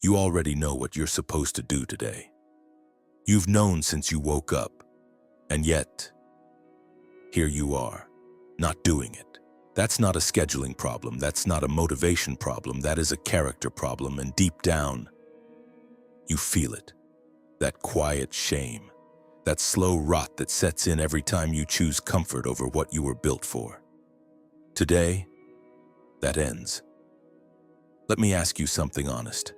You already know what you're supposed to do today. You've known since you woke up, and yet, here you are, not doing it. That's not a scheduling problem, that's not a motivation problem, that is a character problem, and deep down, you feel it. That quiet shame, that slow rot that sets in every time you choose comfort over what you were built for. Today, that ends. Let me ask you something honest.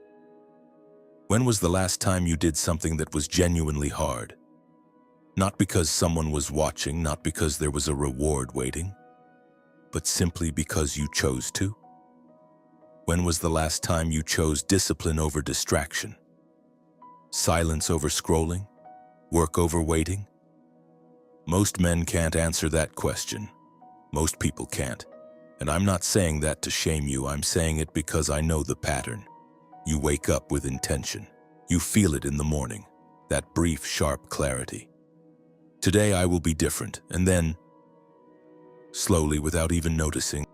When was the last time you did something that was genuinely hard? Not because someone was watching, not because there was a reward waiting, but simply because you chose to? When was the last time you chose discipline over distraction? Silence over scrolling? Work over waiting? Most men can't answer that question. Most people can't. And I'm not saying that to shame you, I'm saying it because I know the pattern. You wake up with intention. You feel it in the morning, that brief, sharp clarity. Today I will be different, and then, slowly, without even noticing,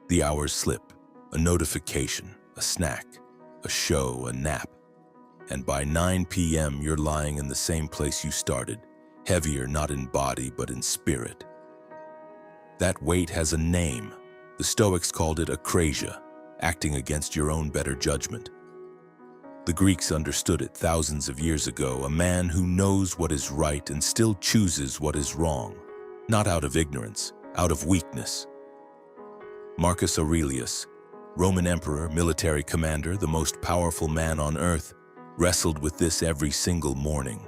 the hours slip. A notification, a snack, a show, a nap. And by 9 p.m. you're lying in the same place you started, heavier not in body but in spirit. That weight has a name. The Stoics called it akrasia, acting against your own better judgment. The Greeks understood it thousands of years ago, a man who knows what is right and still chooses what is wrong, not out of ignorance, out of weakness. Marcus Aurelius, Roman emperor, military commander, the most powerful man on earth, wrestled with this every single morning.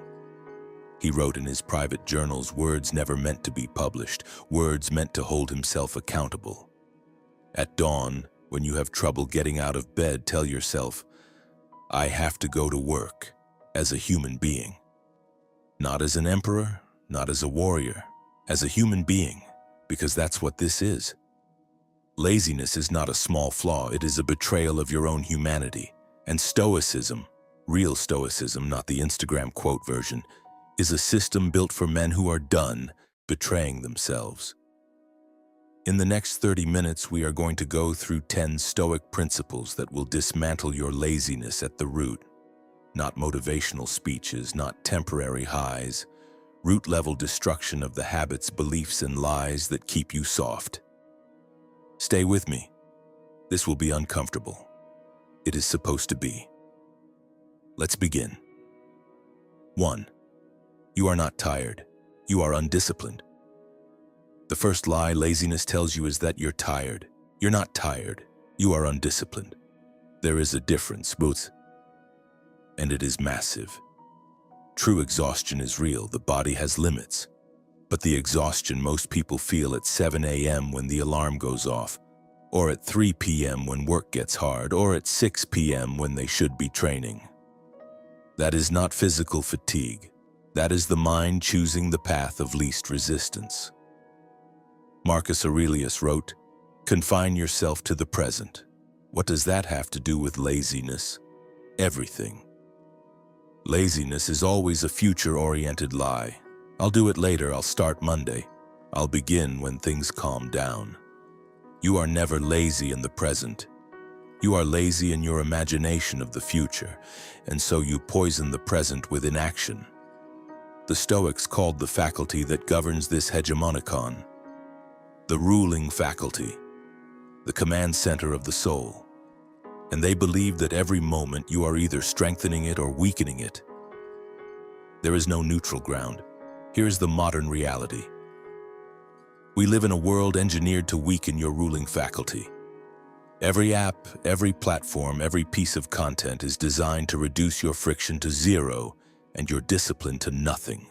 He wrote in his private journals words never meant to be published, words meant to hold himself accountable. At dawn, when you have trouble getting out of bed, tell yourself, I have to go to work as a human being. Not as an emperor, not as a warrior, as a human being, because that's what this is. Laziness is not a small flaw, it is a betrayal of your own humanity. And Stoicism, real Stoicism, not the Instagram quote version, is a system built for men who are done betraying themselves. In the next 30 minutes, we are going to go through 10 Stoic principles that will dismantle your laziness at the root. Not motivational speeches, not temporary highs, root-level destruction of the habits, beliefs, and lies that keep you soft. Stay with me. This will be uncomfortable. It is supposed to be. Let's begin. 1. You are not tired. You are undisciplined. The first lie laziness tells you is that you're tired. You're not tired. You are undisciplined. There is a difference, both, and it is massive. True exhaustion is real. The body has limits. But the exhaustion most people feel at 7 a.m. when the alarm goes off, or at 3 p.m. when work gets hard, or at 6 p.m. when they should be training. That is not physical fatigue. That is the mind choosing the path of least resistance. Marcus Aurelius wrote, "Confine yourself to the present." What does that have to do with laziness? Everything. Laziness is always a future-oriented lie. I'll do it later, I'll start Monday. I'll begin when things calm down. You are never lazy in the present. You are lazy in your imagination of the future, and so you poison the present with inaction. The Stoics called the faculty that governs this hegemonicon the ruling faculty, the command center of the soul. And they believe that every moment you are either strengthening it or weakening it. There is no neutral ground. Here is the modern reality. We live in a world engineered to weaken your ruling faculty. Every app, every platform, every piece of content is designed to reduce your friction to zero and your discipline to nothing.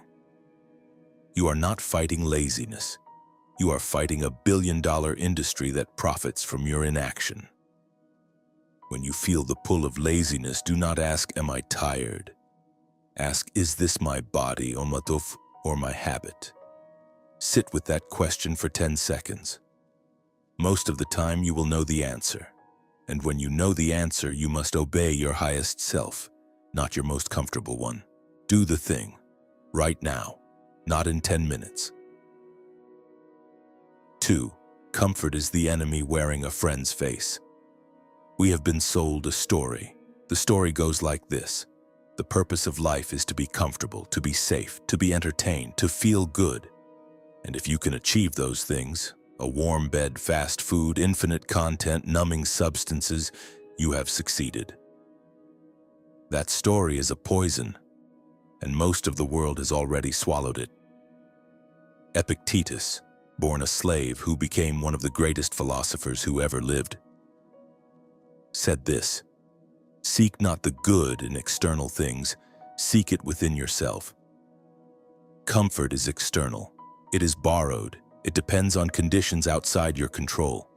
You are not fighting laziness. You are fighting a billion-dollar industry that profits from your inaction. When you feel the pull of laziness, do not ask, am I tired? Ask, is this my body, or my habit? Sit with that question for 10 seconds. Most of the time, you will know the answer. And when you know the answer, you must obey your highest self, not your most comfortable one. Do the thing, right now, not in 10 minutes. 2. Comfort is the enemy wearing a friend's face. We have been sold a story. The story goes like this. The purpose of life is to be comfortable, to be safe, to be entertained, to feel good. And if you can achieve those things, a warm bed, fast food, infinite content, numbing substances, you have succeeded. That story is a poison, and most of the world has already swallowed it. Epictetus, born a slave who became one of the greatest philosophers who ever lived, said this: "Seek not the good in external things, seek it within yourself." Comfort is external. It is borrowed. It depends on conditions outside your control.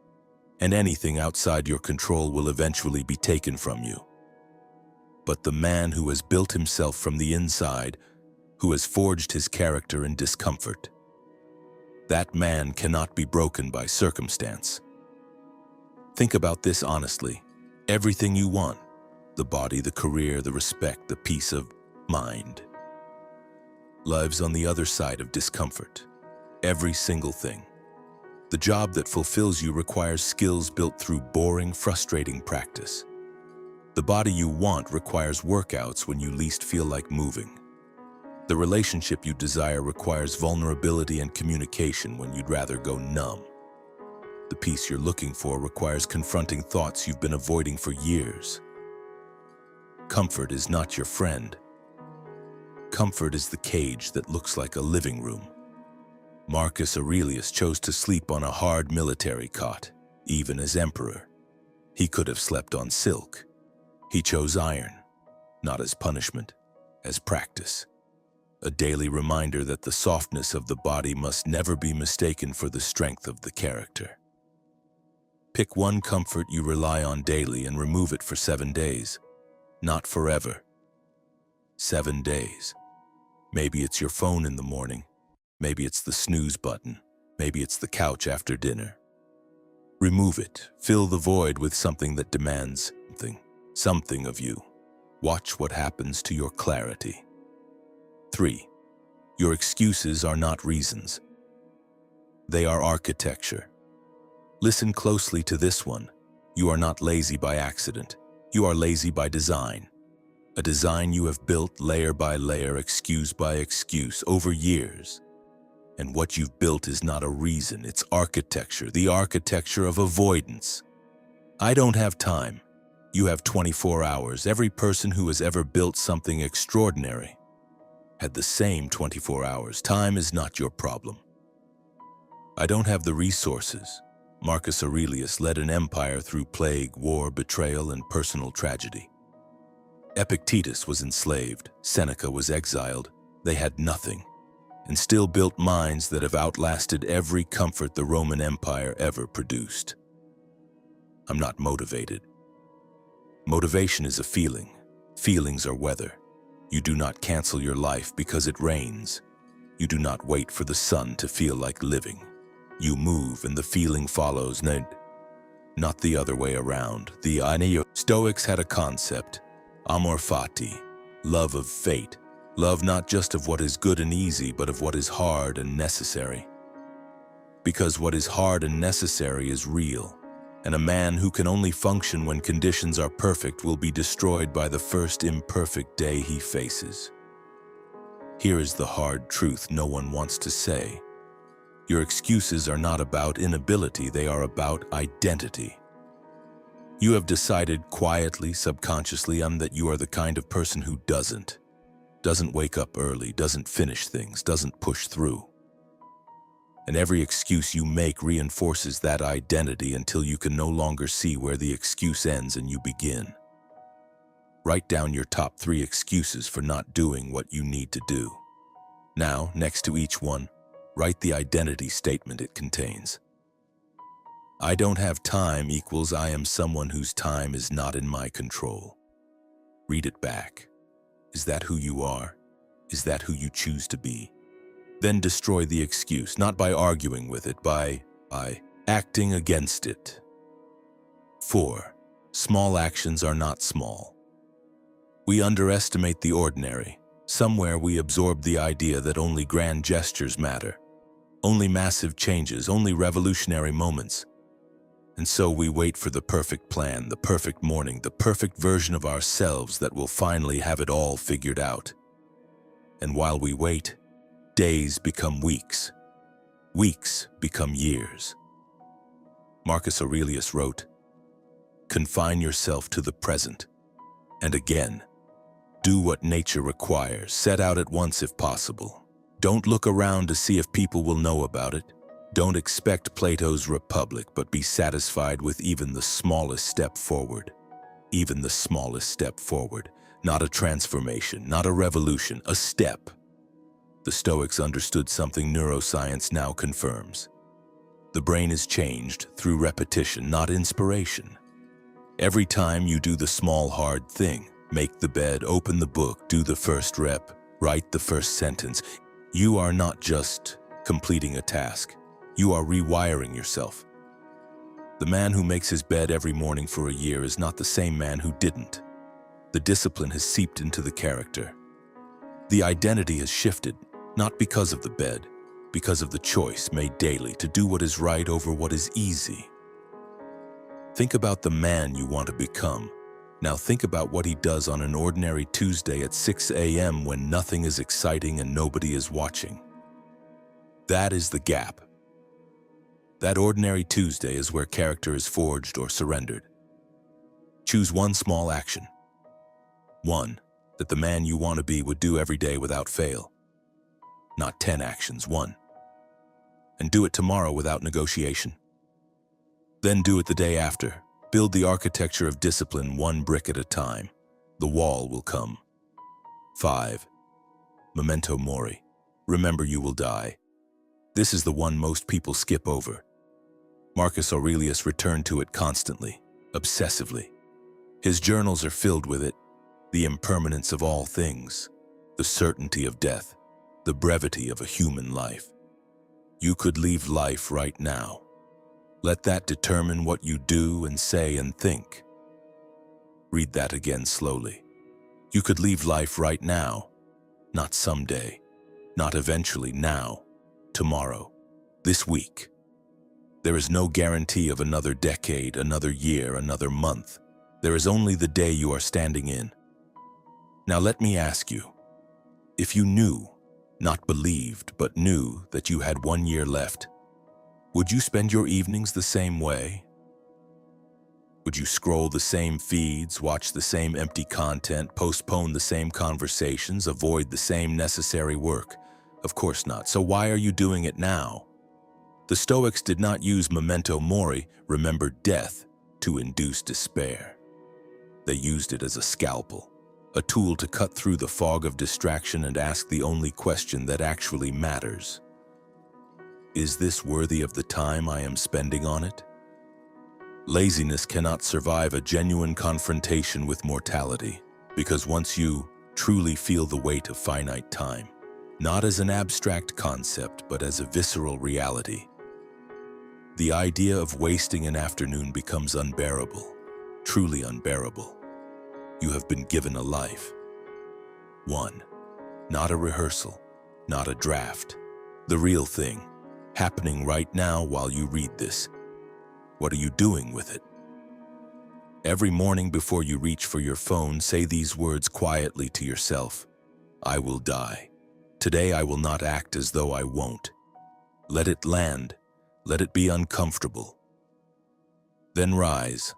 And anything outside your control will eventually be taken from you. But the man who has built himself from the inside, who has forged his character in discomfort, that man cannot be broken by circumstance. Think about this honestly. Everything you want, the body, the career, the respect, the peace of mind, lives on the other side of discomfort. Every single thing. The job that fulfills you requires skills built through boring, frustrating practice. The body you want requires workouts when you least feel like moving. The relationship you desire requires vulnerability and communication when you'd rather go numb. The peace you're looking for requires confronting thoughts you've been avoiding for years. Comfort is not your friend. Comfort is the cage that looks like a living room. Marcus Aurelius chose to sleep on a hard military cot, even as emperor. He could have slept on silk. He chose iron, not as punishment, as practice. A daily reminder that the softness of the body must never be mistaken for the strength of the character. Pick one comfort you rely on daily and remove it for 7 days. Not forever. 7 days. Maybe it's your phone in the morning. Maybe it's the snooze button. Maybe it's the couch after dinner. Remove it. Fill the void with something that demands something of you. Watch what happens to your clarity. 3. Your excuses are not reasons. They are architecture. Listen closely to this one. You are not lazy by accident. You are lazy by design. A design you have built layer by layer, excuse by excuse, over years. And what you've built is not a reason, it's architecture, the architecture of avoidance. I don't have time. You have 24 hours. Every person who has ever built something extraordinary had the same 24 hours. Time is not your problem. I don't have the resources. Marcus Aurelius led an empire through plague, war, betrayal, and personal tragedy. Epictetus was enslaved. Seneca was exiled. They had nothing, and still built minds that have outlasted every comfort the Roman Empire ever produced. I'm not motivated. Motivation is a feeling. Feelings are weather. You do not cancel your life because it rains. You do not wait for the sun to feel like living. You move and the feeling follows, not the other way around. The Stoics had a concept, amor fati, love of fate. Love not just of what is good and easy, but of what is hard and necessary. Because what is hard and necessary is real, and a man who can only function when conditions are perfect will be destroyed by the first imperfect day he faces. Here is the hard truth no one wants to say. Your excuses are not about inability, they are about identity. You have decided quietly, subconsciously, that you are the kind of person who doesn't wake up early, doesn't finish things, doesn't push through. And every excuse you make reinforces that identity until you can no longer see where the excuse ends and you begin. Write down your top 3 excuses for not doing what you need to do. Now, next to each one, write the identity statement it contains. I don't have time equals I am someone whose time is not in my control. Read it back. Is that who you are? Is that who you choose to be? Then destroy the excuse, not by arguing with it, by acting against it. 4. Small actions are not small. We underestimate the ordinary. Somewhere we absorb the idea that only grand gestures matter, only massive changes, only revolutionary moments. And so we wait for the perfect plan, the perfect morning, the perfect version of ourselves that will finally have it all figured out. And while we wait, days become weeks. Weeks become years. Marcus Aurelius wrote, "Confine yourself to the present, and again, do what nature requires. Set out at once if possible. Don't look around to see if people will know about it. Don't expect Plato's Republic, but be satisfied with even the smallest step forward. Even the smallest step forward. Not a transformation, not a revolution, a step." The Stoics understood something neuroscience now confirms. The brain is changed through repetition, not inspiration. Every time you do the small, hard thing, make the bed, open the book, do the first rep, write the first sentence, you are not just completing a task. You are rewiring yourself. The man who makes his bed every morning for a year is not the same man who didn't. The discipline has seeped into the character. The identity has shifted, not because of the bed, because of the choice made daily to do what is right over what is easy. Think about the man you want to become. Now think about what he does on an ordinary Tuesday at 6 a.m. when nothing is exciting and nobody is watching. That is the gap. That ordinary Tuesday is where character is forged or surrendered. Choose one small action. One that the man you want to be would do every day without fail. Not 10 actions, one. And do it tomorrow without negotiation. Then do it the day after. Build the architecture of discipline one brick at a time. The wall will come. 5. Memento mori. Remember you will die. This is the one most people skip over. Marcus Aurelius returned to it constantly, obsessively. His journals are filled with it. The impermanence of all things, the certainty of death, the brevity of a human life. You could leave life right now. Let that determine what you do and say and think. Read that again slowly. You could leave life right now, not someday, not eventually, now, tomorrow, this week. There is no guarantee of another decade, another year, another month. There is only the day you are standing in. Now let me ask you, if you knew, not believed, but knew that you had 1 year left, would you spend your evenings the same way? Would you scroll the same feeds, watch the same empty content, postpone the same conversations, avoid the same necessary work? Of course not. So why are you doing it now? The Stoics did not use memento mori, remember death, to induce despair. They used it as a scalpel, a tool to cut through the fog of distraction and ask the only question that actually matters. Is this worthy of the time I am spending on it? Laziness cannot survive a genuine confrontation with mortality, because once you truly feel the weight of finite time, not as an abstract concept, but as a visceral reality, the idea of wasting an afternoon becomes unbearable, truly unbearable. You have been given a life. One, not a rehearsal, not a draft. The real thing, happening right now while you read this. What are you doing with it? Every morning before you reach for your phone, say these words quietly to yourself. I will die. Today I will not act as though I won't. Let it land. Let it be uncomfortable. Then rise.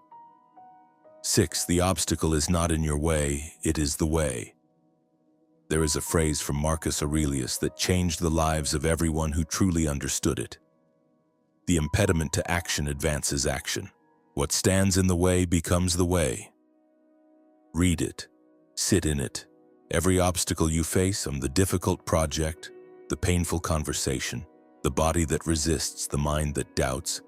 6. The obstacle is not in your way, it is the way. There is a phrase from Marcus Aurelius that changed the lives of everyone who truly understood it. The impediment to action advances action. What stands in the way becomes the way. Read it. Sit in it. Every obstacle you face, the difficult project, the painful conversation, the body that resists, the mind that doubts,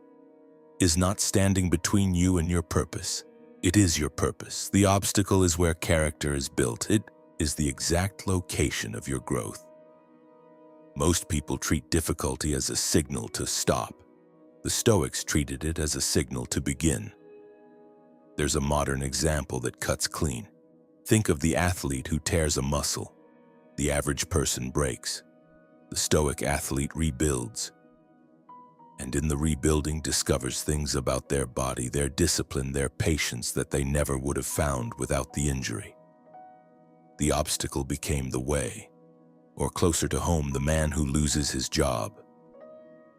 is not standing between you and your purpose. It is your purpose. The obstacle is where character is built. It is the exact location of your growth. Most people treat difficulty as a signal to stop. The Stoics treated it as a signal to begin. There's a modern example that cuts clean. Think of the athlete who tears a muscle. The average person breaks. The Stoic athlete rebuilds. and in the rebuilding discovers things about their body, their discipline, their patience that they never would have found without the injury. The obstacle became the way, or closer to home, the man who loses his job,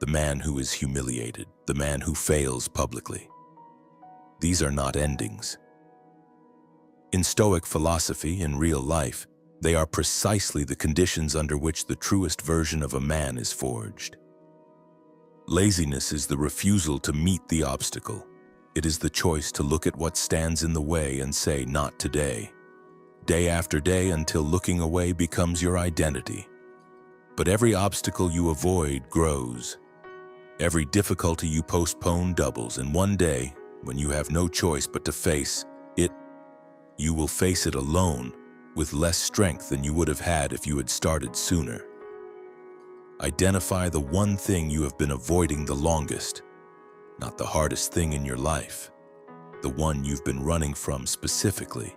the man who is humiliated, the man who fails publicly. These are not endings. In Stoic philosophy, in real life, they are precisely the conditions under which the truest version of a man is forged. Laziness is the refusal to meet the obstacle. It is the choice to look at what stands in the way and say, "Not today," day after day until looking away becomes your identity. But every obstacle you avoid grows. Every difficulty you postpone doubles, and one day, when you have no choice but to face it, you will face it alone, with less strength than you would have had if you had started sooner. Identify the one thing you have been avoiding the longest, not the hardest thing in your life, the one you've been running from specifically.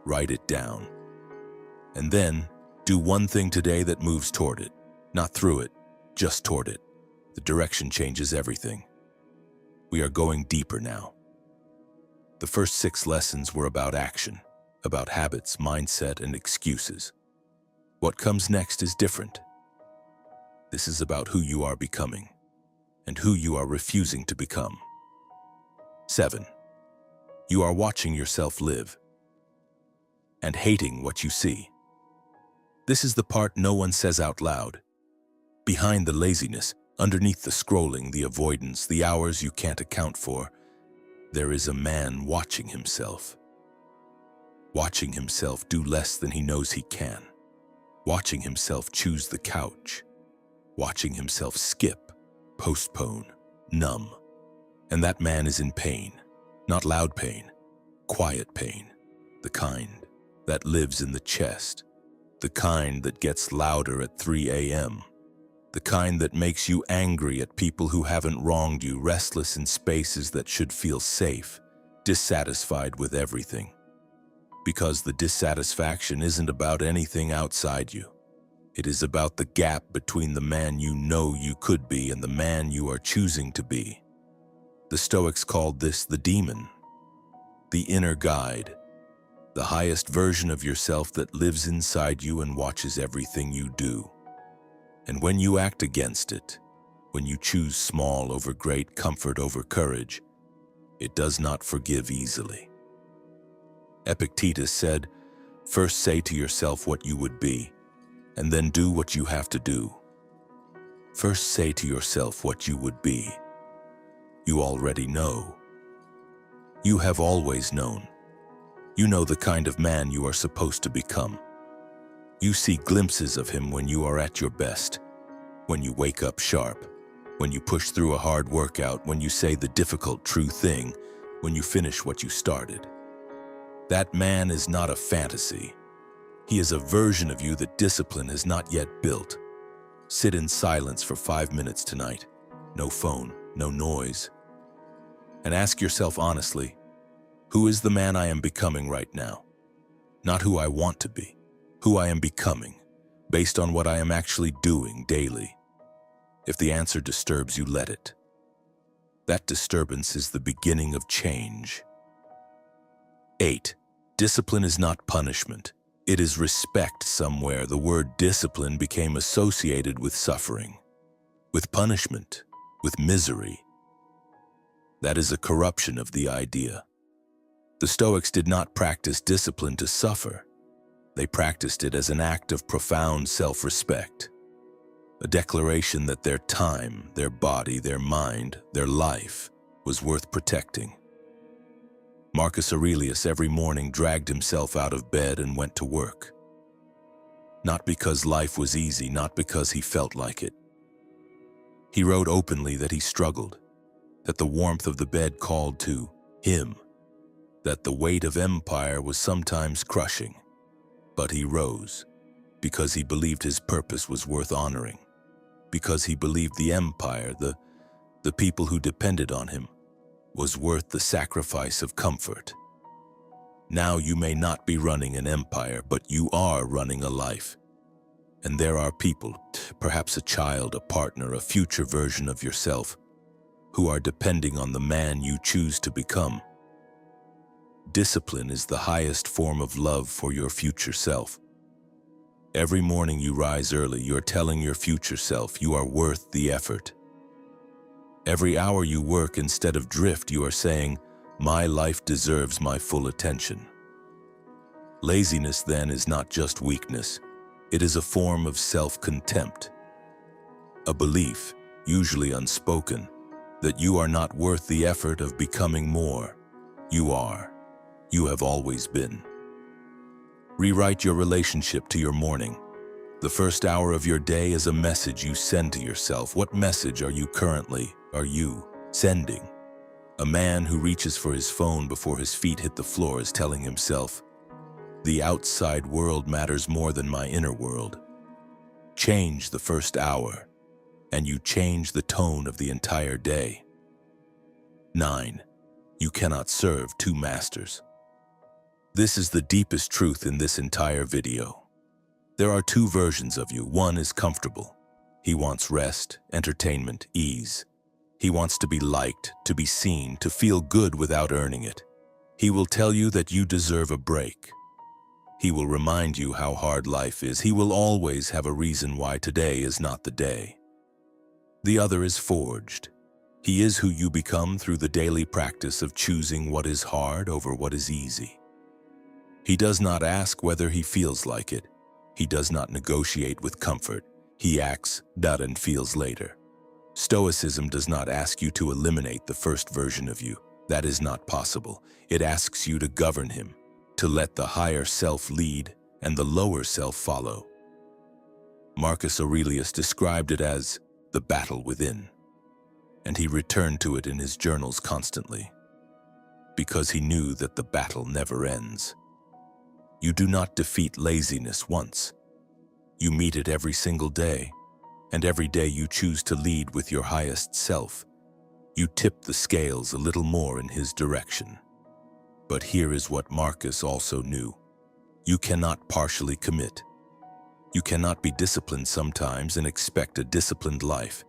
Write it down. And then, do one thing today that moves toward it, not through it, just toward it. The direction changes everything. We are going deeper now. The first 6 lessons were about action, about habits, mindset, and excuses. What comes next is different. This is about who you are becoming and who you are refusing to become. 7. You are watching yourself live and hating what you see. This is the part no one says out loud. Behind the laziness, underneath the scrolling, the avoidance, the hours you can't account for, there is a man watching himself. Watching himself do less than he knows he can. Watching himself choose the couch. Watching himself skip, postpone, numb. And that man is in pain. Not loud pain, quiet pain. The kind that lives in the chest. The kind that gets louder at 3 a.m. The kind that makes you angry at people who haven't wronged you, restless in spaces that should feel safe, dissatisfied with everything. Because the dissatisfaction isn't about anything outside you. It is about the gap between the man you know you could be and the man you are choosing to be. The Stoics called this the demon, the inner guide, the highest version of yourself that lives inside you and watches everything you do. And when you act against it, when you choose small over great, comfort over courage, it does not forgive easily. Epictetus said, "First say to yourself what you would be, and then do what you have to do." First say to yourself what you would be. You already know. You have always known. You know the kind of man you are supposed to become. You see glimpses of him when you are at your best, when you wake up sharp, when you push through a hard workout, when you say the difficult true thing, when you finish what you started. That man is not a fantasy. He is a version of you that discipline has not yet built. Sit in silence for 5 minutes tonight. No phone, no noise. And ask yourself honestly, who is the man I am becoming right now? Not who I want to be. Who I am becoming, based on what I am actually doing daily. If the answer disturbs you, let it. That disturbance is the beginning of change. 8. Discipline is not punishment. It is respect somewhere. The word discipline became associated with suffering, with punishment, with misery. That is a corruption of the idea. The Stoics did not practice discipline to suffer. They practiced it as an act of profound self-respect, a declaration that their time, their body, their mind, their life was worth protecting. Marcus Aurelius every morning dragged himself out of bed and went to work. Not because life was easy, not because he felt like it. He wrote openly that he struggled, that the warmth of the bed called to him, that the weight of empire was sometimes crushing. But he rose because he believed his purpose was worth honoring, because he believed the empire, the people who depended on him, was worth the sacrifice of comfort. Now you may not be running an empire, but you are running a life. And there are people, perhaps a child, a partner, a future version of yourself, who are depending on the man you choose to become. Discipline is the highest form of love for your future self. Every morning you rise early, you're telling your future self you are worth the effort. Every hour you work instead of drift, you are saying, my life deserves my full attention. Laziness, then, is not just weakness. It is a form of self-contempt. A belief, usually unspoken, that you are not worth the effort of becoming more. You are. You have always been. Rewrite your relationship to your morning. The first hour of your day is a message you send to yourself. What message are you sending? A man who reaches for his phone before his feet hit the floor is telling himself, the outside world matters more than my inner world. Change the first hour, and you change the tone of the entire day. 9. You cannot serve two masters. This is the deepest truth in this entire video. There are two versions of you. One is comfortable. He wants rest, entertainment, ease. He wants to be liked, to be seen, to feel good without earning it. He will tell you that you deserve a break. He will remind you how hard life is. He will always have a reason why today is not the day. The other is forged. He is who you become through the daily practice of choosing what is hard over what is easy. He does not ask whether he feels like it. He does not negotiate with comfort. He acts, and feels later. Stoicism does not ask you to eliminate the first version of you. That is not possible. It asks you to govern him, to let the higher self lead and the lower self follow. Marcus Aurelius described it as the battle within, and he returned to it in his journals constantly, because he knew that the battle never ends. You do not defeat laziness once. You meet it every single day, and every day you choose to lead with your highest self. You tip the scales a little more in his direction. But here is what Marcus also knew. You cannot partially commit. You cannot be disciplined sometimes and expect a disciplined life.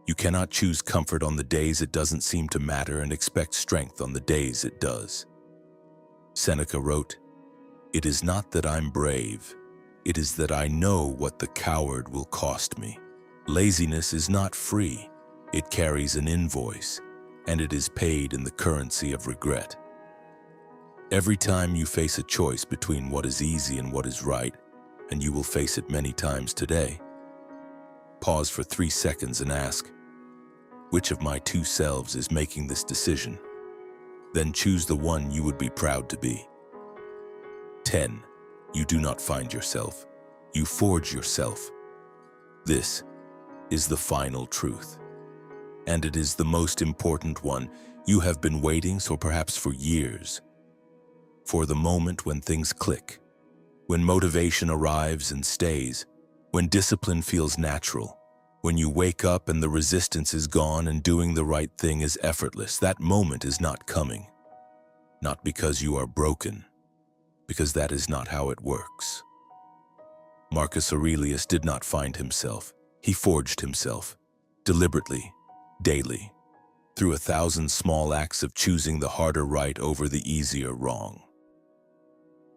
You cannot choose comfort on the days it doesn't seem to matter and expect strength on the days it does. Seneca wrote, "It is not that I'm brave, it is that I know what the coward will cost me." Laziness is not free. It carries an invoice, and it is paid in the currency of regret. Every time you face a choice between what is easy and what is right, and you will face it many times today, pause for 3 seconds and ask, which of my two selves is making this decision? Then choose the one you would be proud to be. 10. You do not find yourself. You forge yourself. This is the final truth. And it is the most important one. You have been waiting, so perhaps for years, for the moment when things click, when motivation arrives and stays, when discipline feels natural, when you wake up and the resistance is gone and doing the right thing is effortless. That moment is not coming. Not because you are broken, because that is not how it works. Marcus Aurelius did not find himself. He forged himself, deliberately, daily, through 1,000 small acts of choosing the harder right over the easier wrong.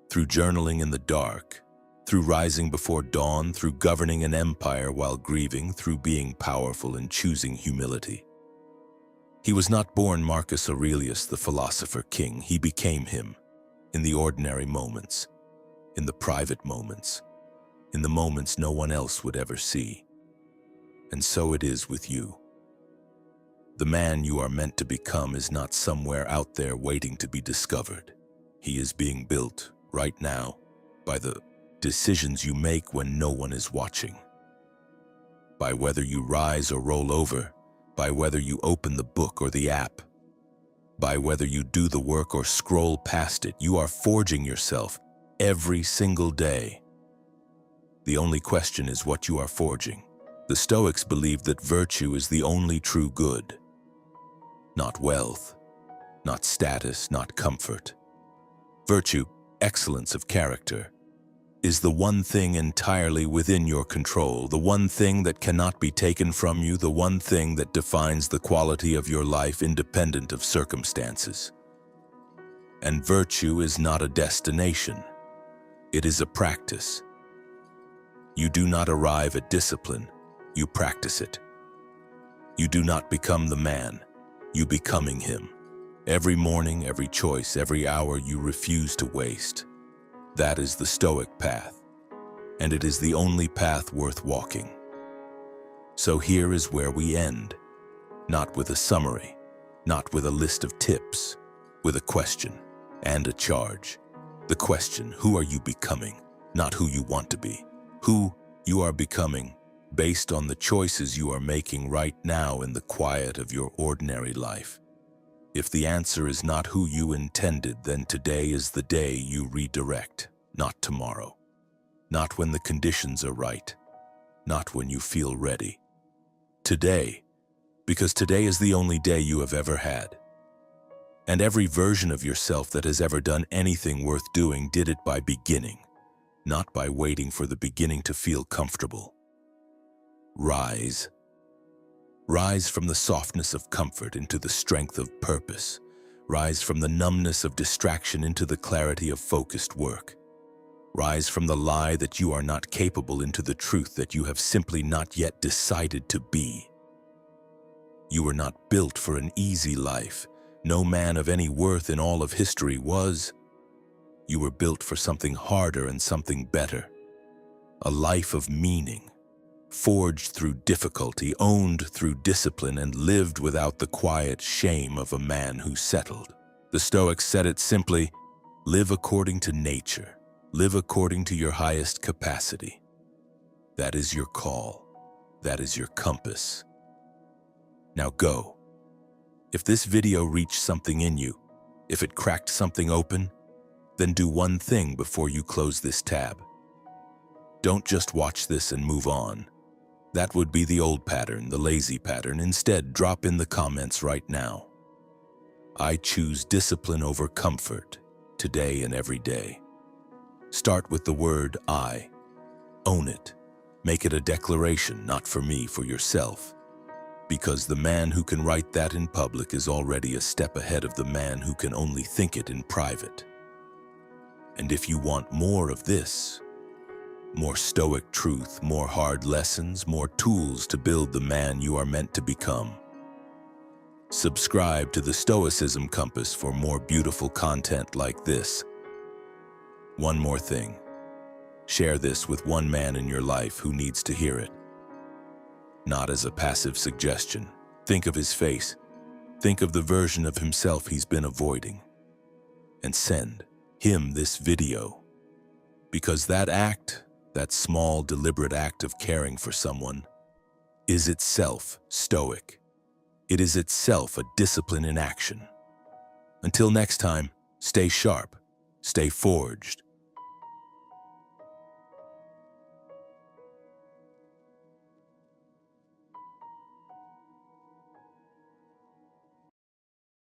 Through journaling in the dark, through rising before dawn, through governing an empire while grieving, through being powerful and choosing humility. He was not born Marcus Aurelius, the philosopher king. He became him in the ordinary moments, in the private moments, in the moments no one else would ever see. And so it is with you. The man you are meant to become is not somewhere out there waiting to be discovered. He is being built right now by the decisions you make when no one is watching. By whether you rise or roll over, by whether you open the book or the app, by whether you do the work or scroll past it, you are forging yourself every single day. The only question is what you are forging. The Stoics believed that virtue is the only true good. Not wealth, not status, not comfort. Virtue, excellence of character. is the one thing entirely within your control, the one thing that cannot be taken from you, the one thing that defines the quality of your life independent of circumstances. And virtue is not a destination. It is a practice. You do not arrive at discipline, you practice it. You do not become the man, you becoming him. Every morning, every choice, every hour you refuse to waste. That is the Stoic path, and it is the only path worth walking. So here is where we end, not with a summary, not with a list of tips, with a question and a charge. The question, who are you becoming? Not who you want to be. Who you are becoming based on the choices you are making right now in the quiet of your ordinary life. If the answer is not who you intended, then today is the day you redirect, not tomorrow. Not when the conditions are right, not when you feel ready. Today, because today is the only day you have ever had. And every version of yourself that has ever done anything worth doing did it by beginning, not by waiting for the beginning to feel comfortable. Rise. Rise from the softness of comfort into the strength of purpose. Rise from the numbness of distraction into the clarity of focused work. Rise from the lie that you are not capable into the truth that you have simply not yet decided to be. You were not built for an easy life. No man of any worth in all of history was. You were built for something harder and something better. A life of meaning. Forged through difficulty, owned through discipline, and lived without the quiet shame of a man who settled. The Stoics said it simply, live according to nature, live according to your highest capacity. That is your call, that is your compass. Now go. If this video reached something in you, if it cracked something open, then do one thing before you close this tab. Don't just watch this and move on. That would be the old pattern, the lazy pattern. Instead, drop in the comments right now. I choose discipline over comfort, today and every day. Start with the word I. Own it. Make it a declaration, not for me, for yourself. Because the man who can write that in public is already a step ahead of the man who can only think it in private. And if you want more of this, more Stoic truth, more hard lessons, more tools to build the man you are meant to become, subscribe to the Stoicism Compass for more beautiful content like this. One more thing. Share this with one man in your life who needs to hear it. Not as a passive suggestion. Think of his face. Think of the version of himself he's been avoiding. And send him this video. Because that act, that small, deliberate act of caring for someone, is itself Stoic. It is itself a discipline in action. Until next time, stay sharp, stay forged,